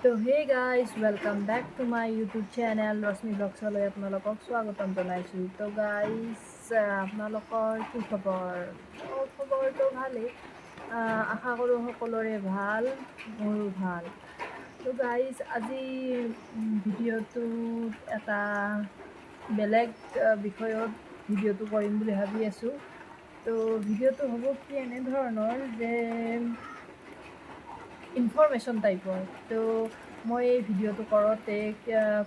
তো hey guys welcome back to my YouTube channel Rashmi ব্লগছলৈ আপোনালোকক স্বাগতম জনাইছোঁ। তো গাইজ আপোনালোকৰ কি খবৰ? মোৰ খবৰটো ভালেই, আশা কৰোঁ সকলোৰে ভাল, মোৰো ভাল। তো গাইজ আজি ভিডিঅ'টোত এটা বেলেগ বিষয়ত ভিডিঅ'টো কৰিম বুলি ভাবি আছোঁ। তো ভিডিঅ'টো হ'ব কি এনেধৰণৰ যে ইনফৰমেশ্যন টাইপৰ। তো মই এই ভিডিঅ'টো কৰোঁতে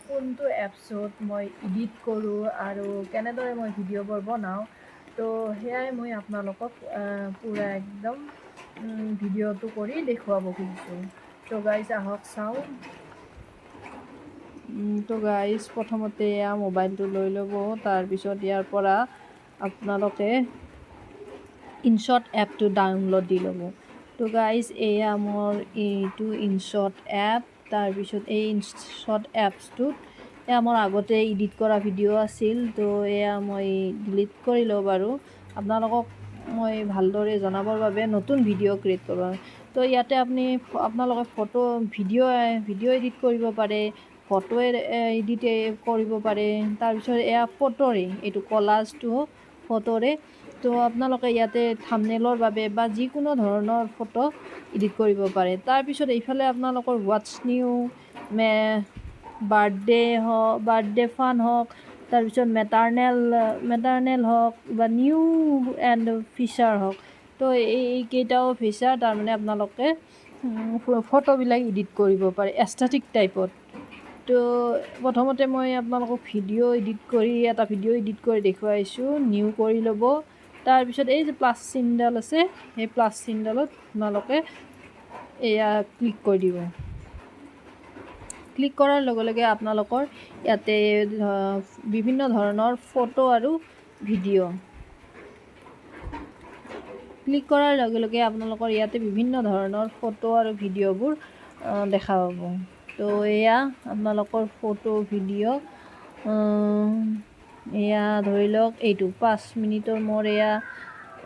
কোনটো এপছত মই এডিট কৰোঁ আৰু কেনেদৰে মই ভিডিঅ'বোৰ বনাওঁ, তো সেয়াই মই আপোনালোকক পূৰা একদম ভিডিঅ'টো কৰি দেখুৱাব খুজিছোঁ। তো গাইজ আহক চাওঁ। তো গাইজ প্ৰথমতে এয়া মোবাইলটো লৈ ল'ব, তাৰপিছত ইয়াৰ পৰা আপোনালোকে ইনশ্বট এপটো ডাউনলোড দি ল'ব। তো গাইজ এয়া মোৰ এইটো ইনশ্বট এপ। তাৰপিছত এই ইনশ্বট এপছটোত এয়া মোৰ আগতে এডিট কৰা ভিডিঅ' আছিল। তো এয়া মই ডিলিট কৰি লওঁ বাৰু, আপোনালোকক মই ভালদৰে জনাবৰ বাবে নতুন ভিডিঅ' ক্ৰিয়েট কৰোঁ। তো ইয়াতে আপোনালোকে ভিডিঅ' এডিট কৰিব পাৰে, ফটো এডিট কৰিব পাৰে। তাৰপিছত এয়া ফটোৰে, এইটো কলাজটো ফটোৰে। তো আপোনালোকে ইয়াতে থাম্বনেইলৰ বাবে বা যিকোনো ধৰণৰ ফটো এডিট কৰিব পাৰে। তাৰপিছত এইফালে আপোনালোকৰ হোৱাটছ নিউ, বাৰ্থডে ফান হওক, তাৰপিছত মেটাৰনেল হওক বা নিউ এণ্ড ফিচাৰ হওক। তো এইকেইটাও ফিচাৰ তাৰমানে আপোনালোকে ফটোবিলাক এডিট কৰিব পাৰে এস্থেটিক টাইপত। তো প্ৰথমতে মই আপোনালোকক এটা ভিডিঅ' এডিট কৰি দেখুৱাইছোঁ। নিউ কৰি ল'ব, তাৰপিছত এই যে প্লাছ চিনডাল আছে, সেই প্লাছ চিনডালত আপোনালোকে এয়া ক্লিক কৰি দিব। ক্লিক কৰাৰ লগে লগে আপোনালোকৰ ইয়াতে বিভিন্ন ধৰণৰ ফটো আৰু ভিডিঅ'। ক্লিক কৰাৰ লগে লগে আপোনালোকৰ ইয়াতে বিভিন্ন ধৰণৰ ফটো আৰু ভিডিঅ'বোৰ দেখা পাব। তো এয়া আপোনালোকৰ ফটো ভিডিঅ', এয়া ধৰি লওক এইটো 5 মিনিটৰ মোৰ এয়া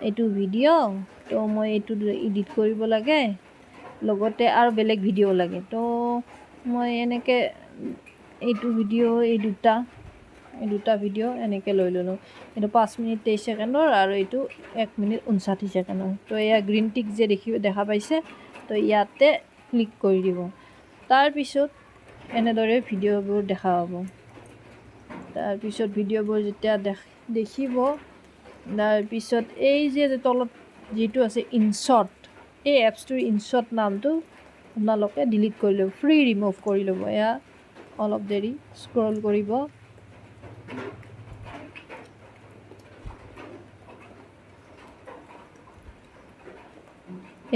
এইটো ভিডিঅ'। তো মই এইটো এডিট কৰিব লাগে, লগতে আৰু বেলেগ ভিডিঅ' লাগে। তো মই এনেকৈ এইটো ভিডিঅ' এই দুটা ভিডিঅ' এনেকৈ লৈ ল'লোঁ। এইটো 5 মিনিট 23 ছেকেণ্ডৰ আৰু এইটো 1 মিনিট 59 ছেকেণ্ডৰ। তো এয়া গ্ৰীণ টিক যে দেখা পাইছে, তো ইয়াতে ক্লিক কৰি দিব। তাৰপিছত এনেদৰে ভিডিঅ'বোৰ দেখা পাব। তাৰপিছত ভিডিঅ'বোৰ যেতিয়া দেখিব, তাৰপিছত এই যে তলত যিটো আছে ইনশ্বট, এই এপছটোৰ ইনশ্বট নামটো আপোনালোকে ডিলিট কৰি ল'ব, ৰিমুভ কৰি ল'ব। এয়া অলপ দেৰি স্ক্ৰল কৰিব।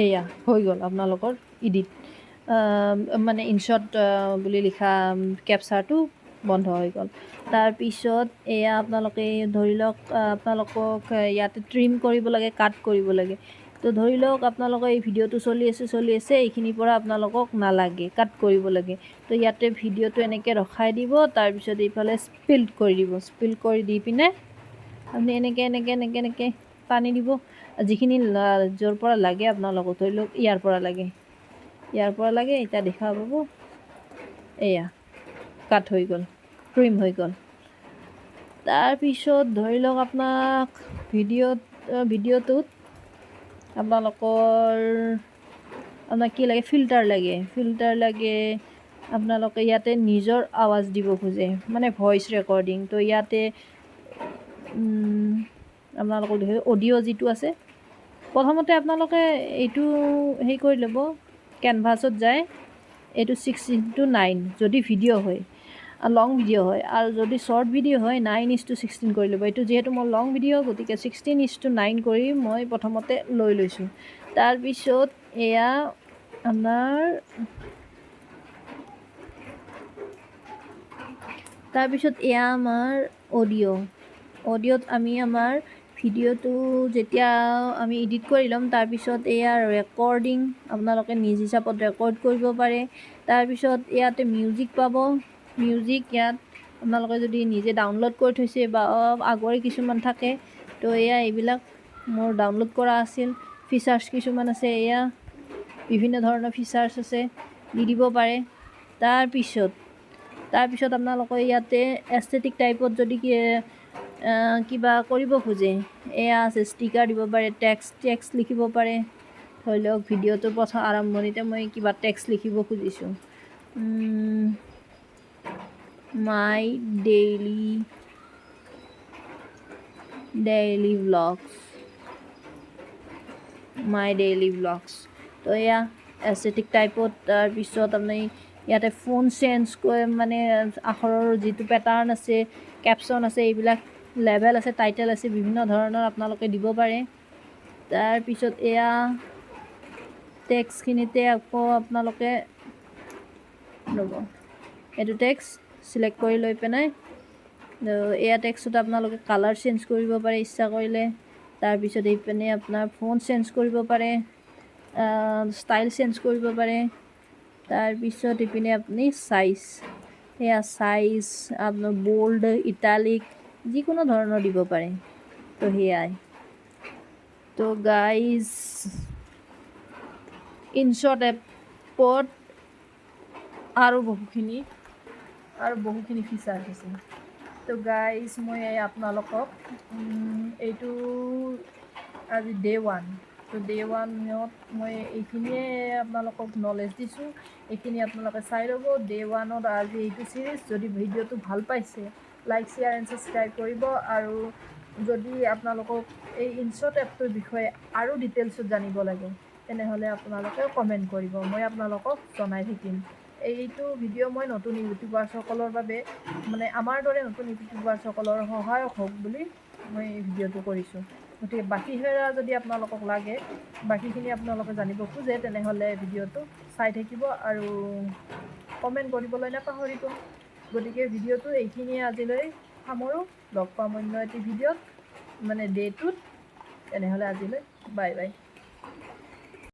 এয়া হৈ গ'ল আপোনালোকৰ এডিট, মানে ইনশ্বট বুলি লিখা কেপচাৰটো বন্ধ হৈ গ'ল। তাৰপিছত এয়া আপোনালোকে ধৰি লওক আপোনালোকক ইয়াতে ট্ৰিম কৰিব লাগে, কাট কৰিব লাগে। তো ধৰি লওক আপোনালোকৰ এই ভিডিঅ'টো চলি আছে, এইখিনিৰ পৰা আপোনালোকক নালাগে, কাট কৰিব লাগে। তো ইয়াতে ভিডিঅ'টো এনেকৈ ৰখাই দিব, তাৰপিছত এইফালে স্প্লিট কৰি দিব। স্প্লিট কৰি দি পিনে আপুনি এনেকৈ টানি দিব। যিখিনি য'ৰ পৰা লাগে আপোনালোকক, ধৰি লওক ইয়াৰ পৰা লাগে, এতিয়া দেখা পাব এয়া কাট হৈ গ'ল, ট্ৰিম হৈ গ'ল। তাৰপিছত ধৰি লওক আপোনাক ভিডিঅ'টোত আপোনাক কি লাগে, ফিল্টাৰ লাগে। আপোনালোকে ইয়াতে নিজৰ আৱাজ দিব খোজে, মানে ভইচ ৰেকৰ্ডিং। তো ইয়াতে আপোনালোকক দেখি অডিঅ' যিটো আছে, প্ৰথমতে আপোনালোকে এইটো হেৰি কৰি ল'ব, কেনভাছত যায় এইটো 6:9 যদি ভিডিঅ' হয়, লং ভিডিঅ' হয়। আৰু যদি শ্বৰ্ট ভিডিঅ' হয় 9:16 কৰি ল'ব। এইটো যিহেতু মোৰ লং ভিডিঅ', গতিকে 16:9 কৰি মই প্ৰথমতে লৈ লৈছোঁ। তাৰপিছত এয়া আমাৰ অডিঅ'ত আমি আমাৰ ভিডিঅ'টো যেতিয়া আমি এডিট কৰি ল'ম, তাৰপিছত এয়া ৰেকৰ্ডিং, আপোনালোকে নিজ হিচাপত ৰেকৰ্ড কৰিব পাৰে। তাৰপিছত ইয়াতে মিউজিক পাব। ইয়াত আপোনালোকে যদি নিজে ডাউনলোড কৰি থৈছে বা আগৰে কিছুমান থাকে, তো এয়া এইবিলাক মোৰ ডাউনলোড কৰা আছিল। ফিচাৰ্ছ কিছুমান আছে, এয়া বিভিন্ন ধৰণৰ ফিচাৰ্ছ আছে, দি দিব পাৰে। তাৰপিছত আপোনালোকে ইয়াতে এস্থেটিক টাইপত যদি কিবা কৰিব খোজে, এয়া আছে ষ্টিকাৰ দিব পাৰে, টেক্সট লিখিব পাৰে। ধৰি লওক ভিডিঅ'টোৰ প্ৰথম আৰম্ভণিতে মই কিবা টেক্সট লিখিব খুজিছোঁ, মাই ডেইলি ব্লগছ। তো এয়া এস্থেটিক টাইপত। তাৰপিছত আপুনি ইয়াতে ফোন চেঞ্জ কৰি মানে আখৰৰ যিটো পেটাৰ্ণ আছে, কেপশ্যন আছে, এইবিলাক লেভেল আছে, টাইটেল আছে, বিভিন্ন ধৰণৰ আপোনালোকে দিব পাৰে। তাৰপিছত এয়া টেক্সটখিনিতে আকৌ আপোনালোকে এইটো টেক্সট চিলেক্ট কৰি লৈ পেলাই এয়া টেক্সটত আপোনালোকে কালাৰ চেঞ্জ কৰিব পাৰে ইচ্ছা কৰিলে। তাৰপিছত এইপিনে আপোনাৰ ফোন চেঞ্জ কৰিব পাৰে, ষ্টাইল চেঞ্জ কৰিব পাৰে। তাৰপিছত এইপিনে আপুনি চাইজ আপোনাৰ বোল্ড, ইটালিক যিকোনো ধৰণৰ দিব পাৰে। তো সেয়াই। তো গাইজ, ইনশ্বট এপত আৰু বহুখিনি ফিচাৰ আছে। তো গাইজ, মই আপোনালোকক এইটো আজি ডে 1। তো ডে 1ত মই এইখিনিয়ে আপোনালোকক নলেজ দিছোঁ। এইখিনি আপোনালোকে চাই ল'ব। ডে 1ত আজি এইটো ছিৰিজ। যদি ভিডিঅ'টো ভাল পাইছে, লাইক, শ্বেয়াৰ এণ্ড ছাবস্ক্ৰাইব কৰিব। আৰু যদি আপোনালোকক এই ইনশ্বট এপটোৰ বিষয়ে আৰু ডিটেইলছত জানিব লাগে, তেনেহ'লে আপোনালোকে কমেণ্ট কৰিব, মই আপোনালোকক জনাই থাকিম। এইটো ভিডিঅ' মই নতুন ইউটিউবাৰসকলৰ বাবে, মানে আমাৰ দৰে নতুন ইউটিউবাৰসকলৰ সহায়ক হওক বুলি মই এই ভিডিঅ'টো কৰিছোঁ। গতিকে বাকীখিনি যদি আপোনালোকক লাগে, বাকীখিনি আপোনালোকে জানিব খোজে, তেনেহ'লে ভিডিঅ'টো চাই থাকিব আৰু কমেণ্ট কৰিবলৈ নাপাহৰিব। গতিকে ভিডিঅ'টো এইখিনিয়ে আজিলৈ সামৰোঁ। লগ পাম অন্য এটি ভিডিঅ'ত, মানে ডে 2ত। তেনেহ'লে আজিলৈ বাই বাই।